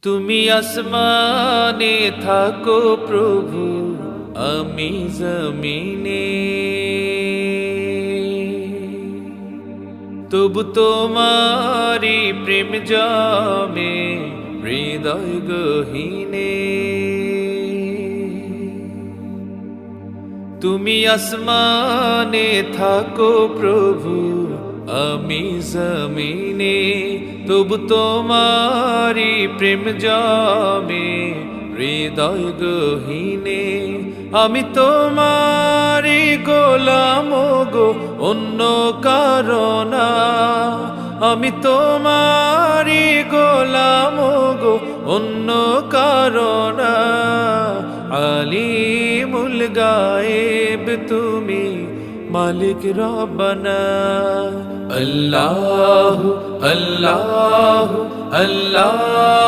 তুমি আসমানে থাকো প্রভু, আমি জমিনে, তবু তোমারি প্রেম জামে হৃদয় গহীনে। তুমি আসমানে থাকো প্রভু, আমি জমিনে, তবু তোমারি প্রেম জামে হৃদয় গহীনে। আমি তোমারি গোলাম গো, অন্য কারণা। আমি তোমারি গোলাম গো, অন্য কারণা। আলিমুল গায়েব তুমি, মালিক রব্বানা। আল্লাহু আল্লাহু আল্লাহ।